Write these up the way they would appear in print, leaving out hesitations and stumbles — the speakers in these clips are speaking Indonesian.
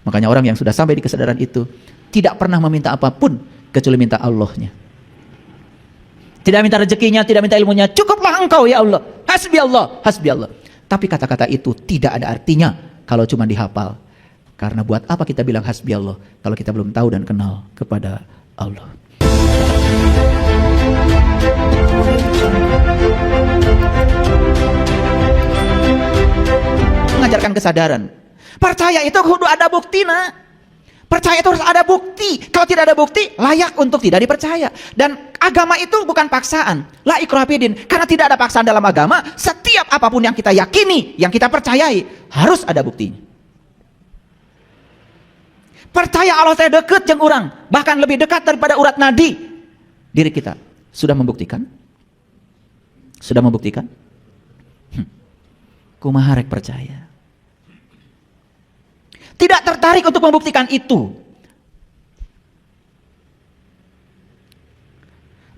Makanya orang yang sudah sampai di kesadaran itu tidak pernah meminta apapun kecuali minta Allahnya. Tidak minta rezekinya, tidak minta ilmunya. Cukuplah engkau ya Allah. Hasbi Allah, hasbi Allah. Tapi kata-kata itu tidak ada artinya kalau cuma dihafal. Karena buat apa kita bilang hasbi Allah kalau kita belum tahu dan kenal kepada Allah. Mengajarkan kesadaran. Percaya itu kudu ada bukti, nak. Percaya itu harus ada bukti. Kalau tidak ada bukti, layak untuk tidak dipercaya. Dan agama itu bukan paksaan. La ikraha fid-din. Karena tidak ada paksaan dalam agama, setiap apapun yang kita yakini, yang kita percayai, harus ada buktinya. Percaya Allah saya dekat jeung urang, bahkan lebih dekat daripada urat nadi. Diri kita sudah membuktikan? Sudah membuktikan? Kumaha rek percaya? Tidak tertarik untuk membuktikan itu.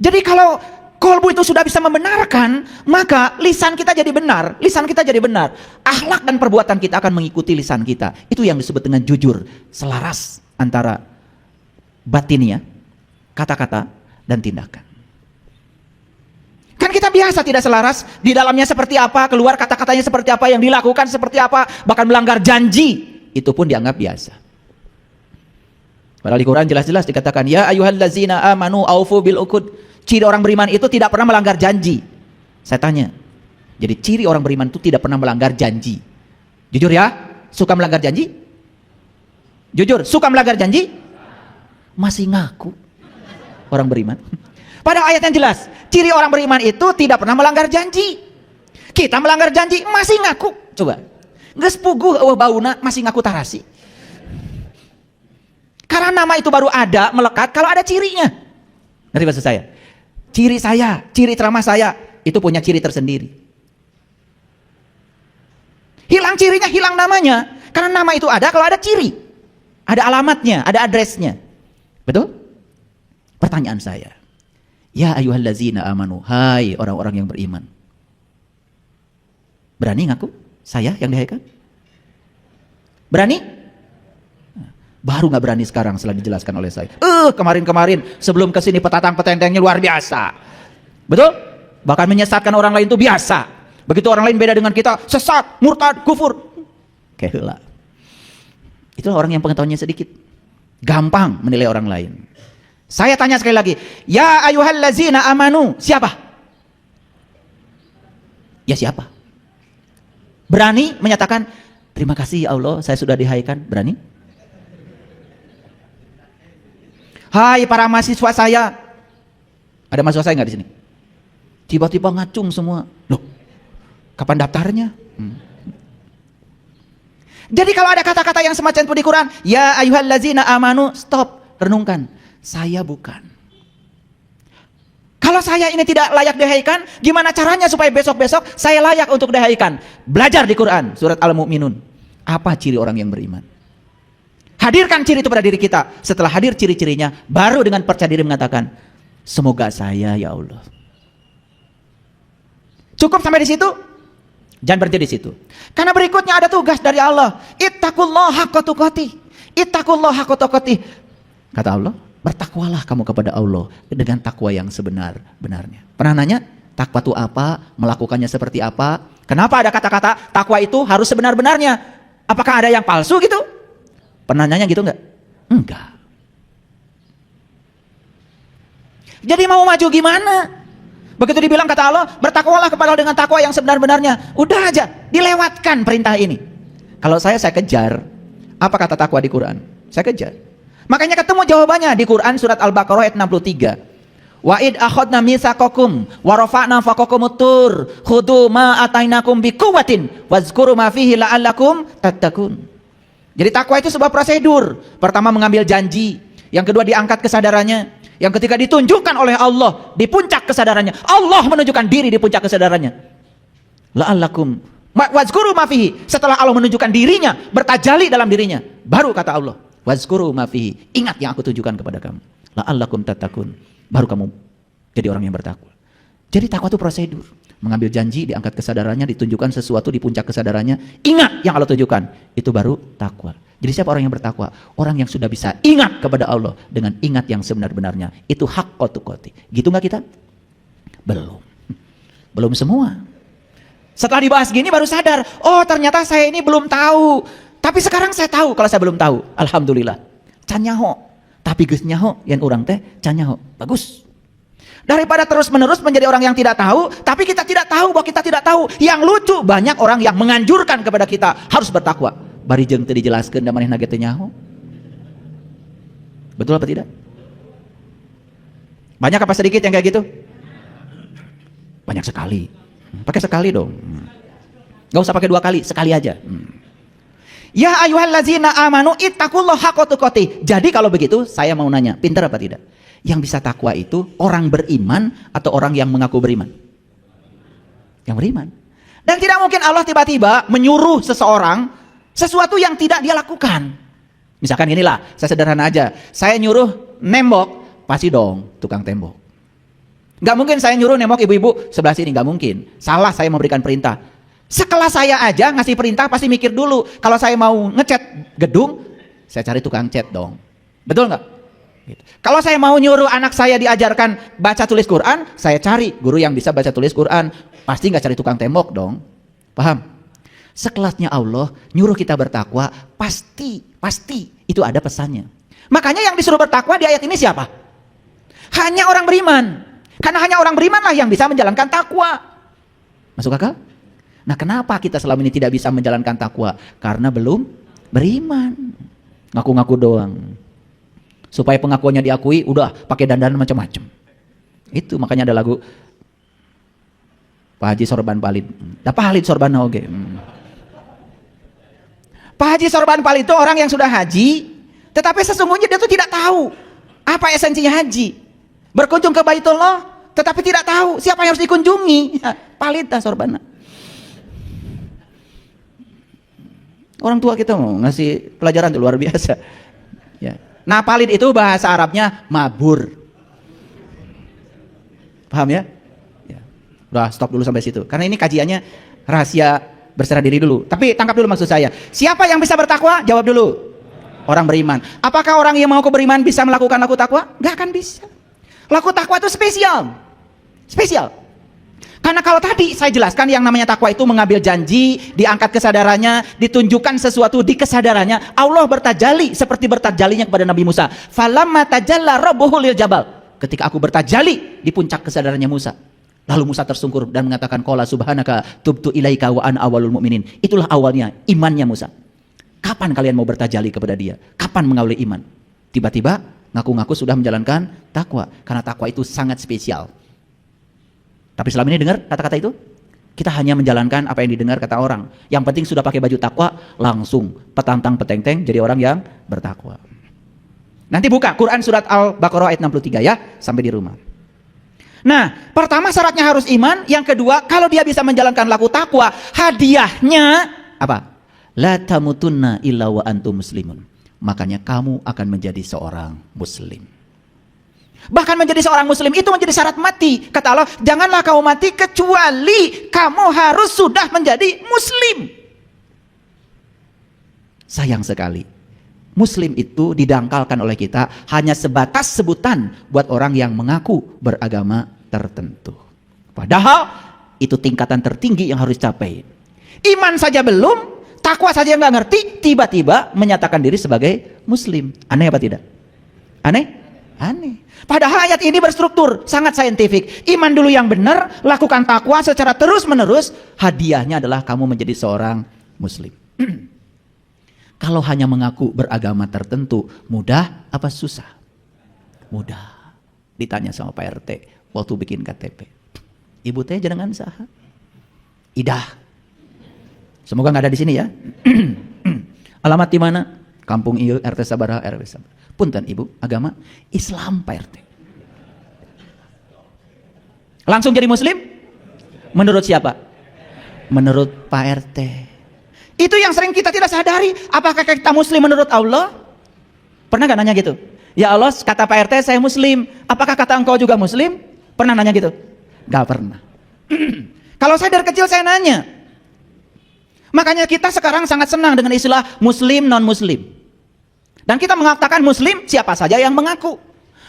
Jadi kalau kolbu itu sudah bisa membenarkan, maka lisan kita jadi benar. Lisan kita jadi benar. Akhlak dan perbuatan kita akan mengikuti lisan kita. Itu yang disebut dengan jujur. Selaras antara batinnya, kata-kata, dan tindakan. Kan kita biasa tidak selaras. Di dalamnya seperti apa, keluar kata-katanya seperti apa, yang dilakukan seperti apa, bahkan melanggar janji. Itu pun dianggap biasa. Padahal di Quran jelas-jelas dikatakan, ya ayyuhallazina amanu aufu bil uqud. Ciri orang beriman itu tidak pernah melanggar janji. Saya tanya, jadi ciri orang beriman itu tidak pernah melanggar janji. Jujur ya, suka melanggar janji? Jujur, suka melanggar janji? Masih ngaku orang beriman. Pada ayat yang jelas, ciri orang beriman itu tidak pernah melanggar janji. Kita melanggar janji, masih ngaku. Coba, geus puguh eueuh bauna masih ngaku tarasi. Karena nama itu baru ada, melekat kalau ada cirinya. Ngerti maksud saya? Ciri saya, ciri ceramah saya, itu punya ciri tersendiri. Hilang cirinya, hilang namanya. Karena nama itu ada kalau ada ciri. Ada alamatnya, ada addressnya. Betul? Pertanyaan saya. Ya ayyuhallazina amanu, hai orang-orang yang beriman. Berani ngaku? Saya yang dihaikan? Berani? Baru nggak berani sekarang setelah dijelaskan oleh saya. Kemarin-kemarin sebelum kesini petatang-petentengnya luar biasa. Betul? Bahkan menyesatkan orang lain itu biasa. Begitu orang lain beda dengan kita, sesat, murtad, kufur. Keheula. Itulah orang yang pengetahuannya sedikit. Gampang menilai orang lain. Saya tanya sekali lagi. Ya ayyuhallazina amanu. Siapa? Ya siapa? Berani menyatakan, terima kasih ya Allah, saya sudah dihaikan. Berani? Hai para mahasiswa saya. Ada mahasiswa saya nggak di sini? Tiba-tiba ngacung semua. Loh, kapan daftarnya? Jadi kalau ada kata-kata yang semacam itu di Quran, ya ayyuhallazina amanu, stop, renungkan. Saya bukan. Kalau saya ini tidak layak dihaikan, gimana caranya supaya besok-besok saya layak untuk dihaikan? Belajar di Quran, surat Al-Mu'minun. Apa ciri orang yang beriman? Hadirkan ciri itu pada diri kita. Setelah hadir ciri-cirinya, baru dengan percaya diri mengatakan, semoga saya ya Allah. Cukup sampai di situ? Jangan berhenti di situ. Karena berikutnya ada tugas dari Allah. Ittaqullaha haqqa tuqatih. Ittaqullaha haqqa tuqatih. Kata Allah, bertakwalah kamu kepada Allah dengan takwa yang sebenar-benarnya. Pernah nanya, takwa itu apa? Melakukannya seperti apa? Kenapa ada kata-kata takwa itu harus sebenar-benarnya? Apakah ada yang palsu gitu? Pernah nanya gitu enggak? Enggak. Jadi mau maju gimana? Begitu dibilang kata Allah, bertakwalah kepada Allah dengan takwa yang sebenar-benarnya. Udah aja, dilewatkan perintah ini. Kalau saya kejar. Apa kata takwa di Quran? Saya kejar. Makanya ketemu jawabannya di Quran surat Al-Baqarah ayat 63. Wa id akhadna mitsaqakum wa rafa'na fawqakumut tur khudhu ma atainakum biquwwatin wazkuru ma fihi la'allakum tattaqun. Jadi takwa itu sebuah prosedur. Pertama mengambil janji, yang kedua diangkat kesadarannya, yang ketiga ditunjukkan oleh Allah di puncak kesadarannya. Allah menunjukkan diri di puncak kesadarannya. La'allakum wazkuru ma fihi. Setelah Allah menunjukkan dirinya, bertajali dalam dirinya, baru kata Allah, wazkuru ma fihi. Ingat yang aku tunjukkan kepada kamu. La'allakum tattaqun. Baru kamu jadi orang yang bertakwa. Jadi takwa itu prosedur. Mengambil janji, diangkat kesadarannya, ditunjukkan sesuatu di puncak kesadarannya. Ingat yang Allah tunjukkan. Itu baru takwa. Jadi siapa orang yang bertakwa? Orang yang sudah bisa ingat kepada Allah dengan ingat yang sebenar-benarnya. Itu hak kotukoti. Gitu nggak kita? Belum. Belum semua. Setelah dibahas gini baru sadar, oh ternyata saya ini belum tahu. Tapi sekarang saya tahu kalau saya belum tahu. Alhamdulillah. Can nyaho. Tapi geus nyaho yang orang teh can nyaho. Bagus. Daripada terus-menerus menjadi orang yang tidak tahu, tapi kita tidak tahu bahwa kita tidak tahu. Yang lucu, banyak orang yang menganjurkan kepada kita harus bertakwa. Bari jeung teu dijelaskeun da manehna ge teu nyaho. Betul apa tidak? Banyak apa sedikit yang kayak gitu? Banyak sekali. Pakai sekali dong. Gak usah pakai 2 kali, sekali aja. Ya ayyuhallazina amanu ittaqullaha haqqa tuqatih. Jadi kalau begitu saya mau nanya, pintar apa tidak? Yang bisa takwa itu orang beriman atau orang yang mengaku beriman? Yang beriman. Dan tidak mungkin Allah tiba-tiba menyuruh seseorang sesuatu yang tidak dia lakukan. Misalkan inilah, saya sederhana aja. Saya nyuruh nembok, pasti dong tukang tembok. Gak mungkin saya nyuruh nembok ibu-ibu sebelah sini, gak mungkin. Salah saya memberikan perintah. Sekelas saya aja ngasih perintah pasti mikir dulu. Kalau saya mau ngecat gedung, saya cari tukang cat dong. Betul gak? Gitu. Kalau saya mau nyuruh anak saya diajarkan baca tulis Quran, saya cari guru yang bisa baca tulis Quran. Pasti gak cari tukang tembok dong. Paham? Sekelasnya Allah nyuruh kita bertakwa, pasti itu ada pesannya. Makanya yang disuruh bertakwa di ayat ini siapa? Hanya orang beriman. Karena hanya orang beriman lah yang bisa menjalankan takwa. Masuk akal? Nah, kenapa kita selama ini tidak bisa menjalankan takwa? Karena belum beriman. Ngaku-ngaku doang. Supaya pengakuannya diakui, udah pakai dandan macam-macam. Itu makanya ada lagu Pak Haji Sorban Palid. Pak Halid Sorban oge. Pak Haji Sorban Palid itu orang yang sudah haji, tetapi sesungguhnya dia tuh tidak tahu apa esensinya haji. Berkunjung ke Baitullah, tetapi tidak tahu siapa yang harus dikunjungi. Palid dah sorban. Orang tua kita mau ngasih pelajaran tuh luar biasa. Ya. Nah, palid itu bahasa Arabnya mabur. Paham ya? Ya. Udah stop dulu sampai situ. Karena ini kajiannya rahasia berserah diri dulu. Tapi tangkap dulu maksud saya. Siapa yang bisa bertakwa? Jawab dulu. Orang beriman. Apakah orang yang mau beriman bisa melakukan laku takwa? Gak akan bisa. Laku takwa itu spesial. Spesial. Karena kalau tadi saya jelaskan yang namanya takwa itu mengambil janji, diangkat kesadarannya, ditunjukkan sesuatu di kesadarannya. Allah bertajali seperti bertajalinya kepada Nabi Musa. Falamma tajalla rabbuhu lil jabal. Ketika aku bertajali di puncak kesadarannya Musa. Lalu Musa tersungkur dan mengatakan, qala subhanaka tubtu ilaika wa ana awwalul mu'minin. Itulah awalnya imannya Musa. Kapan kalian mau bertajali kepada dia? Kapan mengawali iman? Tiba-tiba ngaku-ngaku sudah menjalankan takwa. Karena takwa itu sangat spesial. Tapi selama ini dengar kata-kata itu? Kita hanya menjalankan apa yang didengar kata orang. Yang penting sudah pakai baju takwa, langsung petantang peteng-teng jadi orang yang bertakwa. Nanti buka Quran surat Al-Baqarah ayat 63 ya, sampai di rumah. Nah, pertama syaratnya harus iman, yang kedua kalau dia bisa menjalankan laku takwa, hadiahnya apa? La tamutunna illa wa antum muslimun. Makanya kamu akan menjadi seorang muslim. Bahkan menjadi seorang muslim itu menjadi syarat mati. Kata Allah, janganlah kamu mati kecuali kamu harus sudah menjadi muslim. Sayang sekali, muslim itu didangkalkan oleh kita hanya sebatas sebutan buat orang yang mengaku beragama tertentu. Padahal itu tingkatan tertinggi yang harus dicapai. Iman saja belum, takwa saja yang nggak ngerti, tiba-tiba menyatakan diri sebagai muslim. Aneh apa tidak? Aneh? Aneh. Padahal ayat ini berstruktur, sangat saintifik. Iman dulu yang benar, lakukan takwa secara terus-menerus, hadiahnya adalah kamu menjadi seorang muslim. Kalau hanya mengaku beragama tertentu, mudah apa susah? Mudah. Ditanya sama Pak RT waktu bikin KTP. Ibu teh jenengan saha? Idah. Semoga nggak ada di sini ya. Alamat di mana? Kampung ieu RT sabaraha RW sabaraha. Punten ibu, agama Islam Pak RT. Langsung jadi muslim? Menurut siapa? Menurut Pak RT. Itu yang sering kita tidak sadari. Apakah kita muslim menurut Allah? Pernah gak nanya gitu? Ya Allah, kata Pak RT saya muslim. Apakah kata engkau juga muslim? Pernah nanya gitu? Gak pernah. Kalau saya dari kecil saya nanya. Makanya kita sekarang sangat senang dengan istilah muslim, non-muslim. Dan kita mengatakan muslim siapa saja yang mengaku.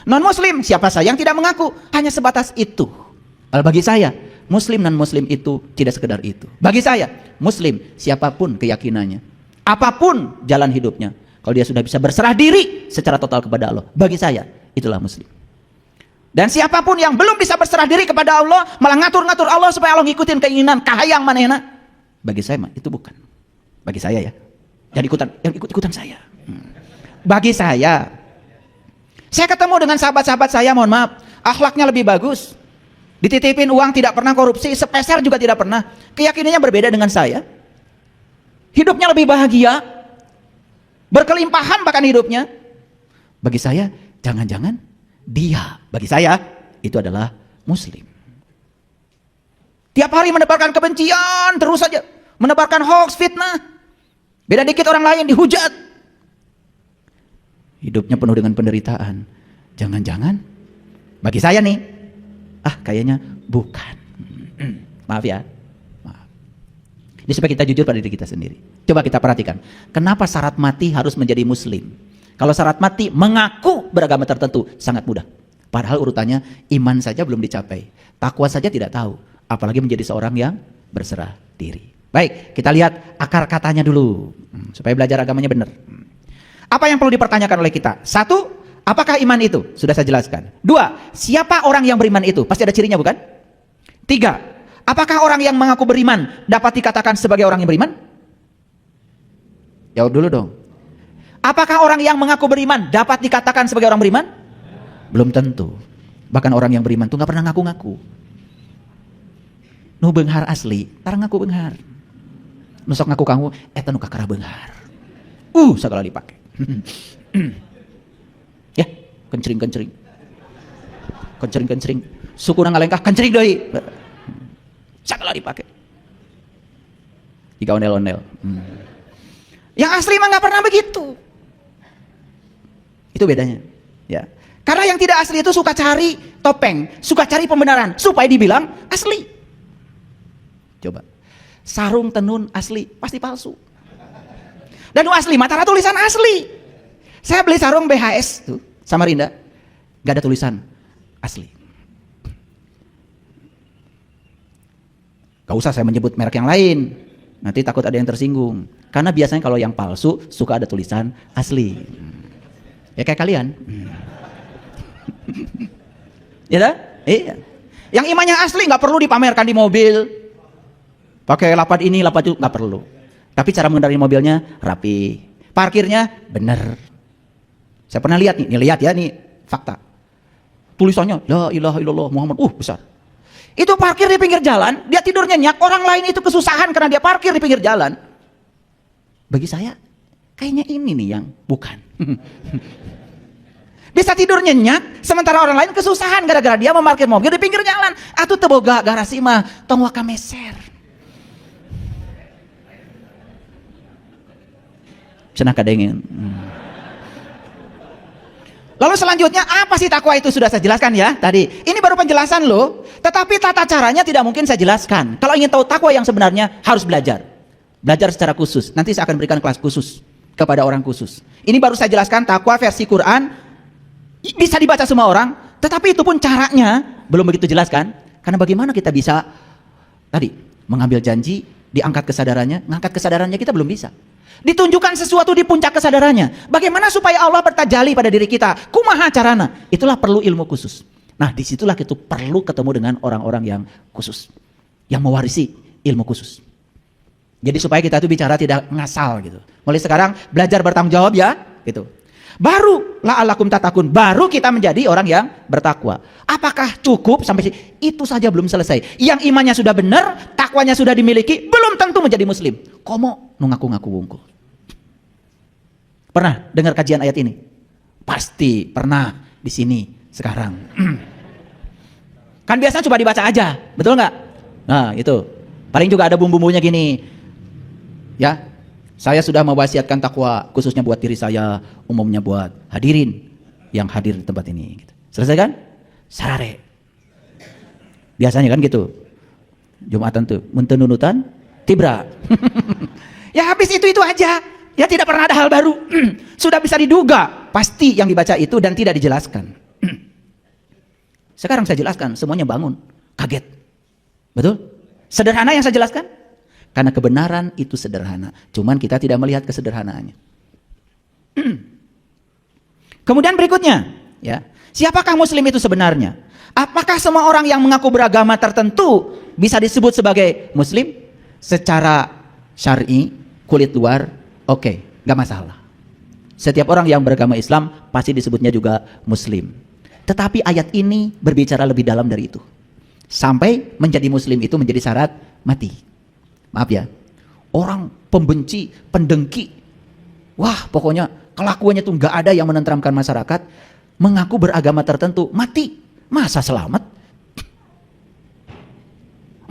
Non-muslim siapa saja yang tidak mengaku. Hanya sebatas itu. Kalau bagi saya, muslim dan muslim itu tidak sekedar itu. Bagi saya, muslim siapapun keyakinannya, apapun jalan hidupnya, kalau dia sudah bisa berserah diri secara total kepada Allah, bagi saya itulah muslim. Dan siapapun yang belum bisa berserah diri kepada Allah, malah ngatur-ngatur Allah supaya Allah ngikutin keinginan kahayang manehna, bagi saya itu bukan. Bagi saya ya, jangan ikut-ikutan saya. Bagi saya ketemu dengan sahabat-sahabat saya, mohon maaf, akhlaknya lebih bagus. Dititipin uang tidak pernah korupsi, sepeser juga tidak pernah. Keyakinannya berbeda dengan saya. Hidupnya lebih bahagia, berkelimpahan bahkan hidupnya. Bagi saya, jangan-jangan dia, bagi saya, itu adalah muslim. Tiap hari menebarkan kebencian, terus saja. Menebarkan hoax, fitnah. Beda dikit orang lain dihujat. Hidupnya penuh dengan penderitaan. Jangan-jangan, bagi saya nih, kayaknya bukan. Maaf ya. Maaf. Ini supaya kita jujur pada diri kita sendiri. Coba kita perhatikan. Kenapa syarat mati harus menjadi muslim? Kalau syarat mati mengaku beragama tertentu sangat mudah. Padahal urutannya iman saja belum dicapai. Takwa saja tidak tahu. Apalagi menjadi seorang yang berserah diri. Baik, kita lihat akar katanya dulu. Supaya belajar agamanya benar. Apa yang perlu dipertanyakan oleh kita? Satu, apakah iman itu? Sudah saya jelaskan. Dua, siapa orang yang beriman itu? Pasti ada cirinya bukan? Tiga, apakah orang yang mengaku beriman dapat dikatakan sebagai orang yang beriman? Jawab dulu dong. Apakah orang yang mengaku beriman dapat dikatakan sebagai orang beriman? Belum tentu. Bahkan orang yang beriman itu gak pernah ngaku-ngaku. Nu beunghar asli, tarang ngaku beunghar. Nusok ngaku kamu, eta nu kakara beunghar. Segala dipakai. Ya, kencering. Kencering. Suku na ngalengkah kencering deui. Sagala dipake. Jika ondel-ondel. Yang asli mah enggak pernah begitu. Itu bedanya, ya. Karena yang tidak asli itu suka cari topeng, suka cari pembenaran supaya dibilang asli. Coba. Sarung tenun asli pasti palsu. Dan asli mata tulisan asli. Saya beli sarung BHS tuh Samarinda, gak ada tulisan asli. Gak usah saya menyebut merek yang lain, nanti takut ada yang tersinggung. Karena biasanya kalau yang palsu suka ada tulisan asli. Ya kayak kalian. Ya dah? Iya. Yang imannya asli gak perlu dipamerkan di mobil. Pakai lapat ini, lapat itu, gak perlu. Tapi cara mengendarai mobilnya rapi. Parkirnya bener. Saya pernah lihat nih, lihat ya nih fakta. Tulisannya la ilaha illallah Muhammad, besar. Itu parkir di pinggir jalan, dia tidur nyenyak, orang lain itu kesusahan karena dia parkir di pinggir jalan. Bagi saya, kayaknya ini nih yang bukan. Bisa tidur nyenyak, sementara orang lain kesusahan gara-gara dia memarkir mobil di pinggir jalan. Atuh teu boga garasi mah, tong waka meser. Cenah kadengin. Lalu selanjutnya apa sih takwa itu sudah saya jelaskan ya tadi. Ini baru penjelasan loh. Tetapi tata caranya tidak mungkin saya jelaskan. Kalau ingin tahu takwa yang sebenarnya harus belajar. Belajar secara khusus. Nanti saya akan berikan kelas khusus kepada orang khusus. Ini baru saya jelaskan takwa versi Quran. Bisa dibaca semua orang. Tetapi itu pun caranya belum begitu jelas kan. Karena bagaimana kita bisa tadi mengambil janji, diangkat kesadarannya. Ngangkat kesadarannya kita belum bisa. Ditunjukkan sesuatu di puncak kesadarannya. Bagaimana supaya Allah bertajalli pada diri kita? Kumaha carana? Itulah perlu ilmu khusus. Nah, disitulah kita perlu ketemu dengan orang-orang yang khusus, yang mewarisi ilmu khusus. Jadi supaya kita itu bicara tidak ngasal gitu. Mulai sekarang belajar bertanggung jawab ya, gitu. Baru la'allakum tatakun, baru kita menjadi orang yang bertakwa. Apakah cukup sampai itu saja belum selesai? Yang imannya sudah benar, takwanya sudah dimiliki, belum tentu menjadi muslim. Komo nu ngaku-ngaku wungkul. Pernah dengar kajian ayat ini? Pasti pernah di sini sekarang. Kan biasanya coba dibaca aja, betul nggak? Nah itu, paling juga ada bumbu-bumbunya gini, ya. Saya sudah mewasiatkan takwa khususnya buat diri saya, umumnya buat hadirin yang hadir di tempat ini. Gitu. Selesai kan? Sarare. Biasanya kan gitu. Jumatan tuh, muntenunutan, tibra. Ya habis itu aja. Ya tidak pernah ada hal baru. Sudah bisa diduga pasti yang dibaca itu dan tidak dijelaskan. Sekarang saya jelaskan, semuanya bangun, kaget. Betul? Sederhana yang saya jelaskan? Karena kebenaran itu sederhana. Cuman kita tidak melihat kesederhanaannya. Kemudian berikutnya, ya, siapakah muslim itu sebenarnya? Apakah semua orang yang mengaku beragama tertentu bisa disebut sebagai muslim? Secara syar'i, kulit luar, oke, gak masalah. Setiap orang yang beragama Islam pasti disebutnya juga muslim. Tetapi ayat ini berbicara lebih dalam dari itu. Sampai menjadi muslim itu menjadi syarat mati. Maaf ya, orang pembenci, pendengki, wah pokoknya kelakuannya tuh gak ada yang menenteramkan masyarakat, mengaku beragama tertentu, mati. Masa selamat?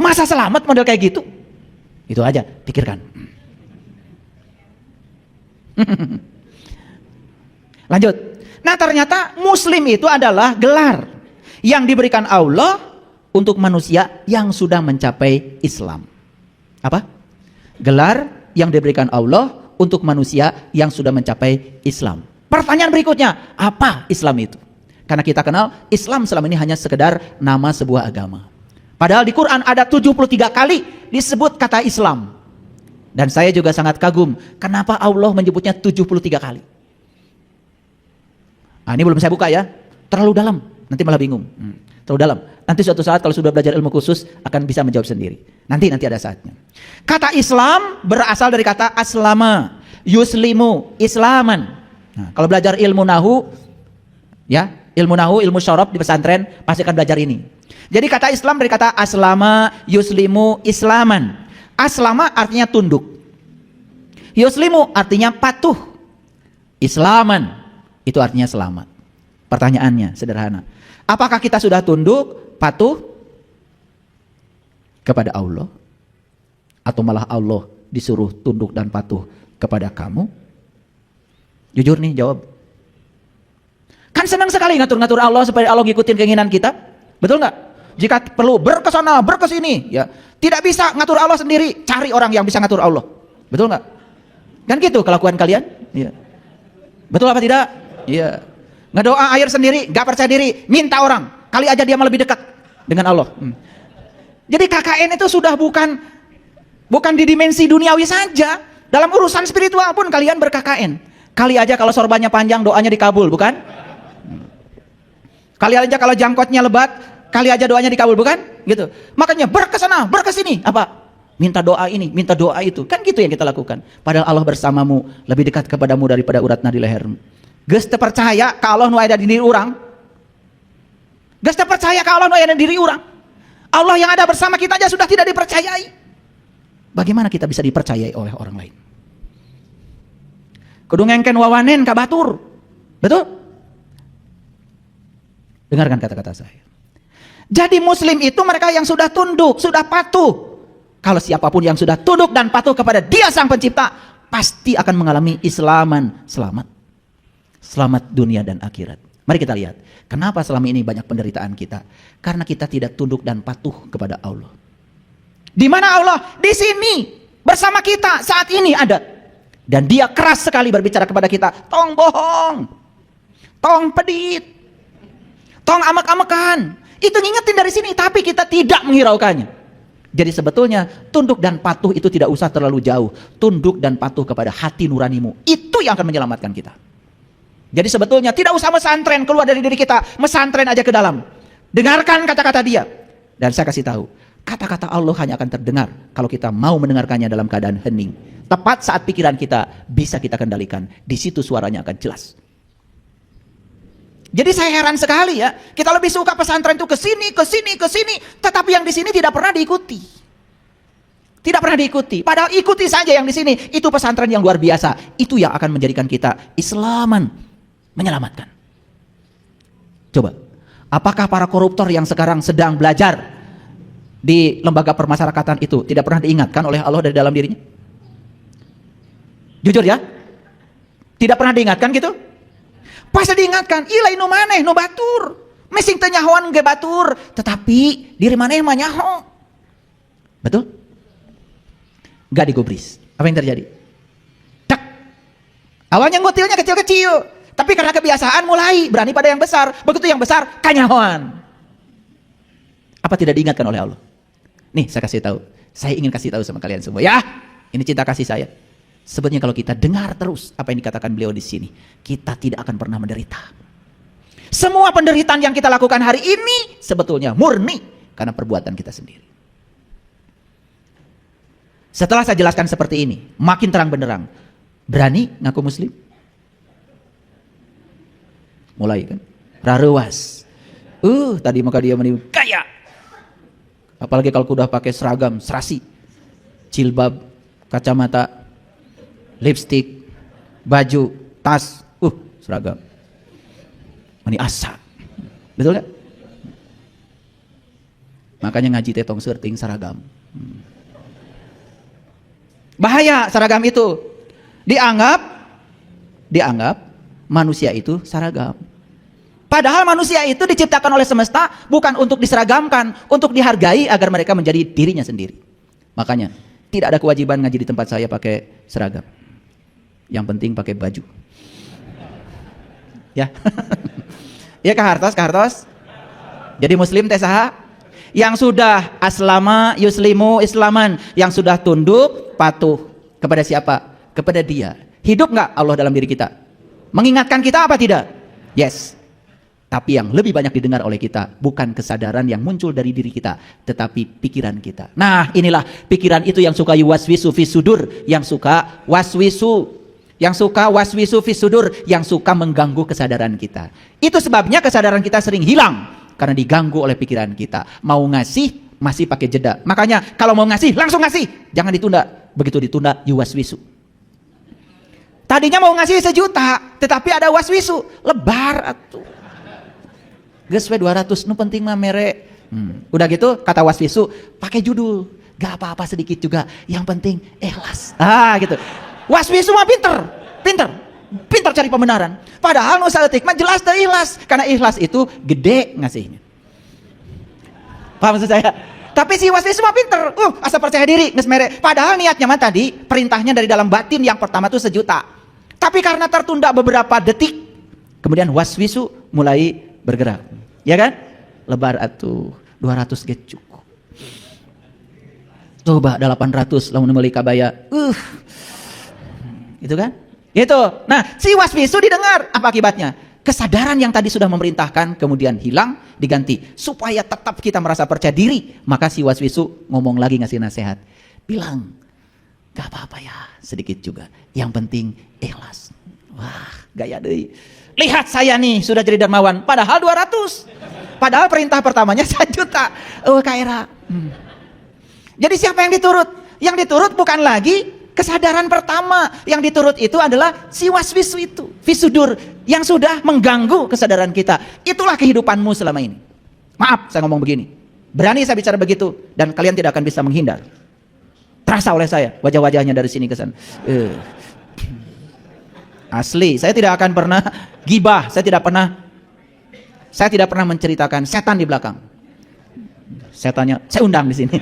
Masa selamat model kayak gitu? Itu aja, pikirkan. Lanjut. Nah ternyata muslim itu adalah gelar yang diberikan Allah untuk manusia yang sudah mencapai Islam. Apa? Gelar yang diberikan Allah untuk manusia yang sudah mencapai Islam. Pertanyaan berikutnya, apa Islam itu? Karena kita kenal Islam selama ini hanya sekedar nama sebuah agama. Padahal di Quran ada 73 kali disebut kata Islam. Dan saya juga sangat kagum, kenapa Allah menyebutnya 73 kali. Nah, ini belum saya buka ya, terlalu dalam, nanti malah bingung. Terlalu dalam. Nanti suatu saat kalau sudah belajar ilmu khusus akan bisa menjawab sendiri. Nanti ada saatnya. Kata Islam berasal dari kata aslama, yuslimu, islaman. Nah, kalau belajar ilmu nahu, ya, ilmu syarab di pesantren pasti akan belajar ini. Jadi kata Islam dari kata aslama, yuslimu, islaman. Aslama artinya tunduk. Yuslimu artinya patuh. Islaman itu artinya selamat. Pertanyaannya sederhana. Apakah kita sudah tunduk, patuh kepada Allah? Atau malah Allah disuruh tunduk dan patuh kepada kamu? Jujur nih jawab. Kan senang sekali ngatur-ngatur Allah supaya Allah ngikutin keinginan kita. Betul nggak? Jika perlu berkesana, berkesini, ya. Tidak bisa ngatur Allah sendiri, cari orang yang bisa ngatur Allah. Betul nggak? Kan gitu kelakuan kalian? Iya. Betul apa tidak? Iya. Ngedoa air sendiri, nggak percaya diri, minta orang. Kali aja dia malah lebih dekat dengan Allah. Jadi KKN itu sudah bukan di dimensi duniawi saja. Dalam urusan spiritual pun kalian ber-KKN. Kali aja kalau sorbannya panjang, doanya dikabul, bukan? Kali aja kalau jangkotnya lebat, kali aja doanya dikabul, bukan? Gitu. Makanya berkesana, berkesini. Apa? Minta doa ini, minta doa itu. Kan gitu yang kita lakukan. Padahal Allah bersamamu, lebih dekat kepadamu daripada urat nadi lehermu. Geus teu percaya kalau nu ada di diri orang. Geus teu percaya kalau nu ada di diri orang. Allah yang ada bersama kita aja sudah tidak dipercayai. Bagaimana kita bisa dipercayai oleh orang lain? Kudu ngengken wawanen ka batur. Betul? Dengarkan kata-kata saya. Jadi muslim itu mereka yang sudah tunduk, sudah patuh. Kalau siapapun yang sudah tunduk dan patuh kepada Dia Sang Pencipta, pasti akan mengalami islaman, selamat. Selamat dunia dan akhirat. Mari kita lihat, kenapa selama ini banyak penderitaan kita? Karena kita tidak tunduk dan patuh kepada Allah. Di mana Allah? Di sini, bersama kita saat ini ada. Dan Dia keras sekali berbicara kepada kita, tong bohong, tong pedit, tong amek-amekan. Itu ngingetin dari sini, tapi kita tidak menghiraukannya. Jadi sebetulnya tunduk dan patuh itu tidak usah terlalu jauh. Tunduk dan patuh kepada hati nuranimu, itu yang akan menyelamatkan kita. Jadi sebetulnya tidak usah mesantren keluar dari diri kita, mesantren aja ke dalam. Dengarkan kata-kata Dia. Dan saya kasih tahu, kata-kata Allah hanya akan terdengar kalau kita mau mendengarkannya dalam keadaan hening. Tepat saat pikiran kita bisa kita kendalikan, di situ suaranya akan jelas. Jadi saya heran sekali ya, kita lebih suka pesantren itu ke sini, tetapi yang di sini tidak pernah diikuti. Tidak pernah diikuti. Padahal ikuti saja yang di sini, itu pesantren yang luar biasa. Itu yang akan menjadikan kita Islaman, menyelamatkan. Coba, apakah para koruptor yang sekarang sedang belajar di lembaga permasyarakatan itu tidak pernah diingatkan oleh Allah dari dalam dirinya? Jujur ya, tidak pernah diingatkan gitu? Pasti diingatkan, ilai nu maneh nu batur, mesing teu nyahoan ge batur, tetapi diri maneh mah nyaho. Betul? Gak digubris. Apa yang terjadi? Awalnya ngutilnya kecil-kecil, tapi karena kebiasaan mulai berani pada yang besar. Begitu yang besar, kanyahoan. Apa tidak diingatkan oleh Allah? Nih saya kasih tahu. Saya ingin kasih tahu sama kalian semua. Ya, ini cinta kasih saya. Sebetulnya kalau kita dengar terus apa yang dikatakan beliau di sini, kita tidak akan pernah menderita. Semua penderitaan yang kita lakukan hari ini sebetulnya murni karena perbuatan kita sendiri. Setelah saya jelaskan seperti ini, makin terang benderang. Berani ngaku muslim? Mulai kan? Rarewas. Tadi maka dia menipu kaya. Apalagi kalau udah pakai seragam, serasi, jilbab, kacamata, lipstick, baju, tas, seragam. Ini asa. Betul gak? Makanya ngaji tetong serting seragam. Bahaya seragam itu. Dianggap manusia itu seragam. Padahal manusia itu diciptakan oleh semesta bukan untuk diseragamkan, untuk dihargai agar mereka menjadi dirinya sendiri. Makanya tidak ada kewajiban ngaji di tempat saya pakai seragam. Yang penting pakai baju. Ya. Ya kahartos. Jadi muslim teh saha? Yang sudah aslama yuslimu islaman, yang sudah tunduk patuh kepada siapa? Kepada dia. Hidup nggak Allah dalam diri kita? Mengingatkan kita apa tidak? Yes. Tapi yang lebih banyak didengar oleh kita bukan kesadaran yang muncul dari diri kita, tetapi pikiran kita. Nah, inilah pikiran itu yang suka waswisu fi sudur, yang suka waswisu fi sudur, yang suka mengganggu kesadaran kita. Itu sebabnya kesadaran kita sering hilang karena diganggu oleh pikiran kita. Mau ngasih masih pakai jeda. Makanya kalau mau ngasih langsung ngasih, jangan ditunda. Begitu ditunda waswisu. Tadinya mau ngasih 1 juta, tetapi ada waswisu, lebar atuh. Geus we 200 nu penting mah mere. Udah gitu kata waswisu pakai judul, gak apa-apa sedikit juga, yang penting ikhlas. Gitu. Waswisu mah pinter cari pembenaran. Padahal nu saeutik mah jelas teu ikhlas, karena ikhlas itu gede ngasihnya. Paham maksud saya? Tapi si waswisu mah pinter, asa percaya diri, geus mere. Padahal niatnya mah tadi perintahnya dari dalam batin yang pertama tuh 1 juta. Tapi karena tertunda beberapa detik, kemudian waswisu mulai bergerak. Ya kan? Lebar atuh 200 ge cukup. Coba 800 lamun meuli kabaya. Itu kan? Gitu. Nah, si waswisu didengar, apa akibatnya? Kesadaran yang tadi sudah memerintahkan kemudian hilang, diganti supaya tetap kita merasa percaya diri. Maka si waswisu ngomong lagi, ngasih nasihat. Bilang, gak apa-apa ya, sedikit juga. Yang penting ikhlas. Wah, gaya deui. Lihat saya nih sudah jadi dermawan, padahal 200. Padahal perintah pertamanya 1 juta. Kaira. Jadi siapa yang diturut? Yang diturut bukan lagi kesadaran pertama. Yang diturut itu adalah si waswisu itu, fisudur, yang sudah mengganggu kesadaran kita. Itulah kehidupanmu selama ini. Maaf saya ngomong begini. Berani saya bicara begitu dan kalian tidak akan bisa menghindar. Terasa oleh saya wajah-wajahnya dari sini ke sana. Asli, saya tidak akan pernah gibah, saya tidak pernah menceritakan setan di belakang. Setannya saya undang di sini.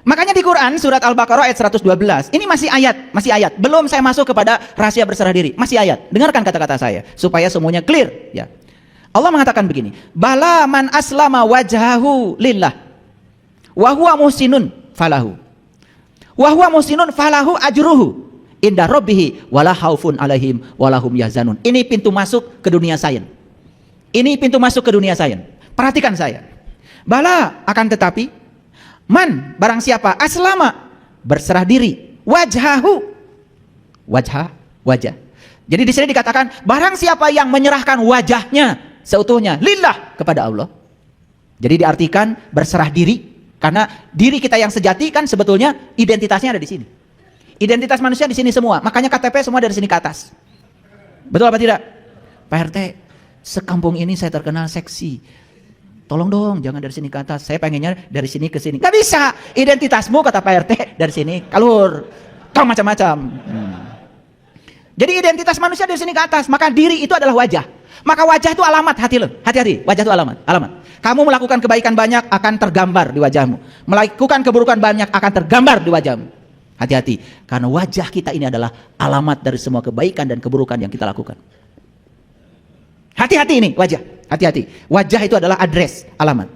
Makanya di Quran surat Al-Baqarah ayat 112, ini masih ayat. Belum saya masuk kepada rahasia berserah diri, masih ayat. Dengarkan kata-kata saya supaya semuanya clear, ya. Allah mengatakan begini, bala man aslama wajhahu lillah wa huwa muhsinun falahu ajruhu inda rabbih wala khaufun alaihim walahum yahzanun. Ini pintu masuk ke dunia sains. Perhatikan saya. Bala akan tetapi man barang siapa aslama berserah diri wajhahu wajah. Jadi di sini dikatakan barang siapa yang menyerahkan wajahnya seutuhnya lillah kepada Allah. Jadi diartikan berserah diri. Karena diri kita yang sejati kan sebetulnya identitasnya ada di sini. Identitas manusia di sini semua. Makanya KTP semua dari sini ke atas. Betul apa tidak? Pak RT, sekampung ini saya terkenal seksi. Tolong dong, jangan dari sini ke atas. Saya pengennya dari sini ke sini. Gak bisa. Identitasmu kata Pak RT dari sini kalur. Kau macam-macam. Jadi identitas manusia dari sini ke atas. Maka diri itu adalah wajah. Maka wajah itu alamat, hati-hati. Wajah itu alamat. Kamu melakukan kebaikan banyak akan tergambar di wajahmu. Melakukan keburukan banyak akan tergambar di wajahmu. Hati-hati, karena wajah kita ini adalah alamat dari semua kebaikan dan keburukan yang kita lakukan. Hati-hati ini wajah, hati-hati. Wajah itu adalah address, alamat.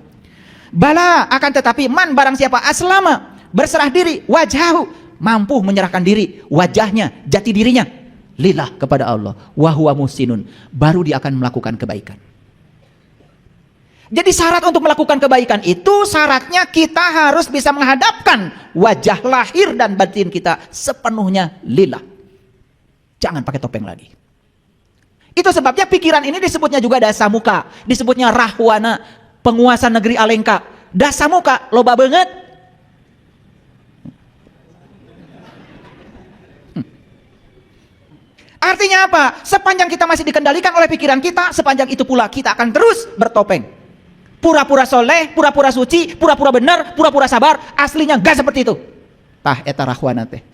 Bala, akan tetapi man barang siapa aslama, berserah diri, wajahu, mampu menyerahkan diri, wajahnya, jati dirinya, lillah, kepada Allah, wa huwa muhsinun, baru dia akan melakukan kebaikan. Jadi syarat untuk melakukan kebaikan itu syaratnya kita harus bisa menghadapkan wajah lahir dan batin kita sepenuhnya lillah. Jangan pakai topeng lagi. Itu sebabnya pikiran ini disebutnya juga dasamuka, disebutnya rahwana, penguasa negeri Alengka. Dasamuka loba banget. Artinya apa? Sepanjang kita masih dikendalikan oleh pikiran kita, sepanjang itu pula kita akan terus bertopeng. Pura-pura soleh, pura-pura suci, pura-pura benar, pura-pura sabar, aslinya gak seperti itu. Tah eta rahwana teh.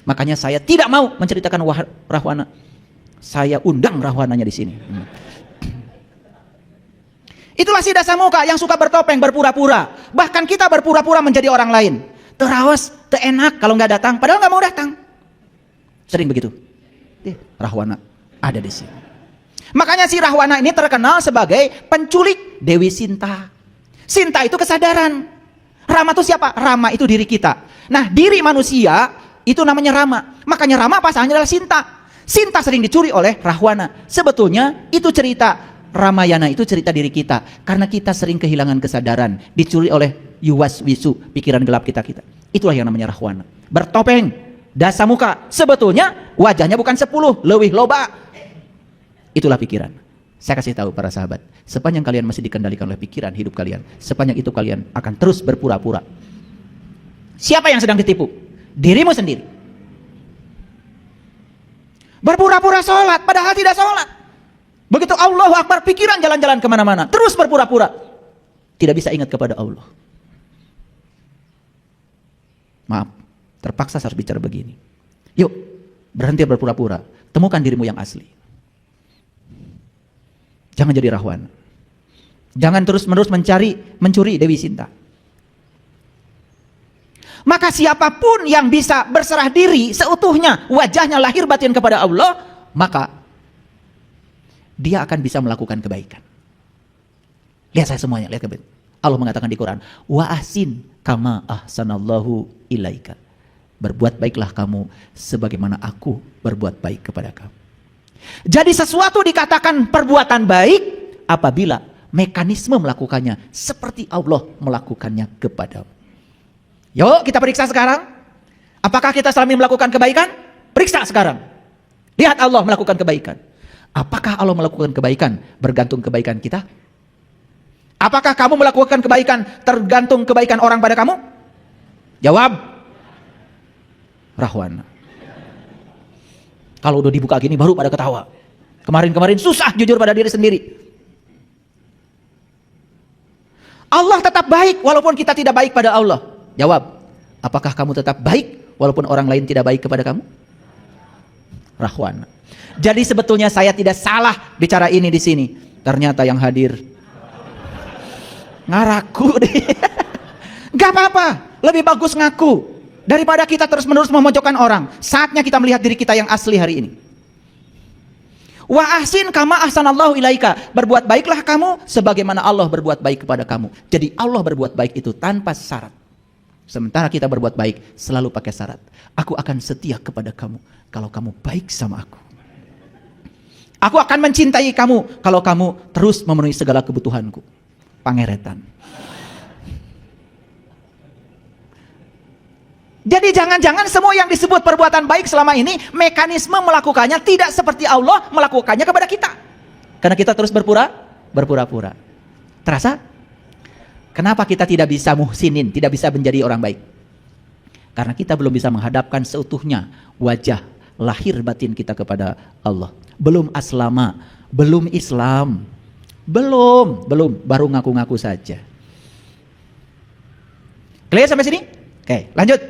Makanya saya tidak mau menceritakan rahwana. Saya undang rahwananya di sini. Itulah si dasamuka yang suka bertopeng, berpura-pura. Bahkan kita berpura-pura menjadi orang lain. Terawas, teenak kalau nggak datang, padahal nggak mau datang. Sering begitu. Rahwana ada di sini. Makanya si rahwana ini terkenal sebagai penculik Dewi Sinta. Sinta itu kesadaran. Rama itu siapa? Rama itu diri kita. Nah, diri manusia itu namanya Rama. Makanya Rama pasangannya adalah Sinta. Sinta sering dicuri oleh rahwana. Sebetulnya itu cerita Ramayana, itu cerita diri kita. Karena kita sering kehilangan kesadaran, dicuri oleh yuwas wisu, pikiran gelap kita. Itulah yang namanya rahwana. Bertopeng, dasamuka. Sebetulnya wajahnya bukan 10, leuwih loba. Itulah pikiran. Saya kasih tahu para sahabat, sepanjang kalian masih dikendalikan oleh pikiran hidup kalian, sepanjang itu kalian akan terus berpura-pura. Siapa yang sedang ditipu? Dirimu sendiri. Berpura-pura sholat, padahal tidak sholat. Begitu Allahu Akbar, pikiran jalan-jalan kemana-mana, terus berpura-pura. Tidak bisa ingat kepada Allah. Maaf, terpaksa harus bicara begini. Yuk, berhenti berpura-pura. Temukan dirimu yang asli. Jangan jadi rahwan. Jangan terus-menerus mencuri Dewi Sinta. Maka siapapun yang bisa berserah diri seutuhnya, wajahnya lahir batin kepada Allah, maka dia akan bisa melakukan kebaikan. Lihat saya semuanya, lihat kebaikan. Allah mengatakan di Quran, wa ahsin kama ahsanallahu ilaika. Berbuat baiklah kamu sebagaimana aku berbuat baik kepada kamu. Jadi sesuatu dikatakan perbuatan baik apabila mekanisme melakukannya seperti Allah melakukannya kepadamu. Yuk kita periksa sekarang. Apakah kita selama ini melakukan kebaikan? Periksa sekarang. Lihat Allah melakukan kebaikan. Apakah Allah melakukan kebaikan bergantung kebaikan kita? Apakah kamu melakukan kebaikan tergantung kebaikan orang pada kamu? Jawab. Rahwana. Kalau udah dibuka gini baru pada ketawa. Kemarin-kemarin susah jujur pada diri sendiri. Allah tetap baik walaupun kita tidak baik pada Allah. Jawab. Apakah kamu tetap baik walaupun orang lain tidak baik kepada kamu? Rahwana. Jadi sebetulnya saya tidak salah bicara ini di sini. Ternyata yang hadir ngaraku deh. Gak apa-apa. Lebih bagus ngaku daripada kita terus-menerus memojokkan orang. Saatnya kita melihat diri kita yang asli hari ini. Wa ahsin kama ahsanallahu ilaika. Berbuat baiklah kamu sebagaimana Allah berbuat baik kepada kamu. Jadi Allah berbuat baik itu tanpa syarat. Sementara kita berbuat baik selalu pakai syarat. Aku akan setia kepada kamu kalau kamu baik sama aku. Aku akan mencintai kamu kalau kamu terus memenuhi segala kebutuhanku. Pangeretan. Jadi jangan-jangan semua yang disebut perbuatan baik selama ini, mekanisme melakukannya tidak seperti Allah melakukannya kepada kita. Karena kita terus berpura-pura. Terasa? Kenapa kita tidak bisa muhsinin, tidak bisa menjadi orang baik? Karena kita belum bisa menghadapkan seutuhnya wajah lahir batin kita kepada Allah. Belum aslama, belum Islam. Belum, baru ngaku-ngaku saja. Clear sampai sini? Oke, lanjut.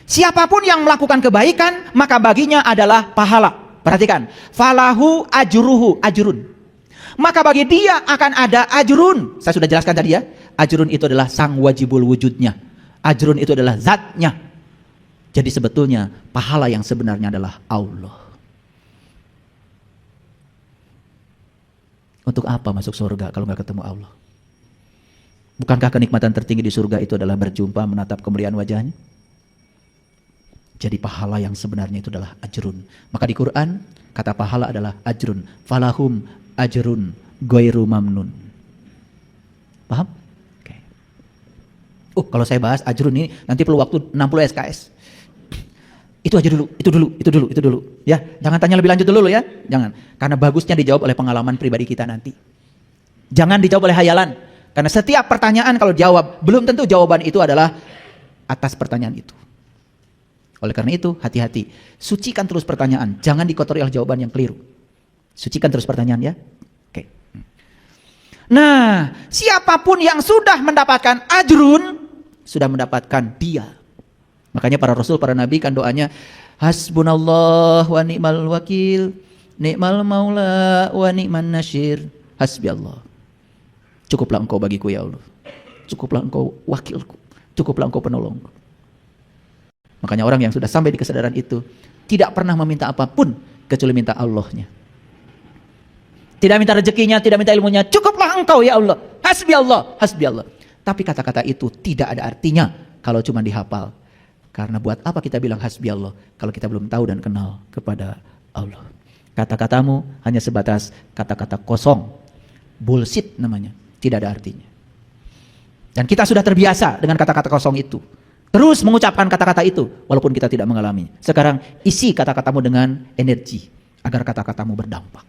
Siapapun yang melakukan kebaikan, maka baginya adalah pahala. Perhatikan, falahu ajruhu, ajrun. Maka bagi dia akan ada ajrun. Saya sudah jelaskan tadi ya. Ajrun itu adalah sang wajibul wujudnya. Ajrun itu adalah zatnya. Jadi sebetulnya pahala yang sebenarnya adalah Allah. Untuk apa masuk surga kalau nggak ketemu Allah? Bukankah kenikmatan tertinggi di surga itu adalah berjumpa, menatap kemuliaan wajahnya? Jadi pahala yang sebenarnya itu adalah ajrun. Maka di Quran kata pahala adalah ajrun. Falahum ajrun ghairu mamnun. Paham? Oke. Kalau saya bahas ajrun ini nanti perlu waktu 60 SKS. Itu aja dulu, itu dulu. Ya, jangan tanya lebih lanjut dulu ya. Jangan. Karena bagusnya dijawab oleh pengalaman pribadi kita nanti. Jangan dijawab oleh hayalan. Karena setiap pertanyaan kalau jawab, belum tentu jawaban itu adalah atas pertanyaan itu. Oleh karena itu, hati-hati. Sucikan terus pertanyaan. Jangan dikotori oleh jawaban yang keliru. Sucikan terus pertanyaan ya. Oke. Nah, siapapun yang sudah mendapatkan ajrun, sudah mendapatkan dia. Makanya para rasul, para nabi kan doanya hasbunallah wa ni'mal wakil, ni'mal maula wa ni'man nasyir, hasbi Allah. Cukuplah engkau bagiku ya Allah. Cukuplah engkau wakilku. Cukuplah engkau penolongku. Makanya orang yang sudah sampai di kesadaran itu tidak pernah meminta apapun kecuali minta Allahnya. Tidak minta rezekinya, tidak minta ilmunya. Cukuplah engkau ya Allah. Hasbi Allah, hasbi Allah. Tapi kata-kata itu tidak ada artinya kalau cuma dihafal. Karena buat apa kita bilang hasbi Allah kalau kita belum tahu dan kenal kepada Allah. Kata-katamu hanya sebatas kata-kata kosong. Bullshit namanya. Tidak ada artinya. Dan kita sudah terbiasa dengan kata-kata kosong itu. Terus mengucapkan kata-kata itu walaupun kita tidak mengalami. Sekarang isi kata-katamu dengan energi agar kata-katamu berdampak.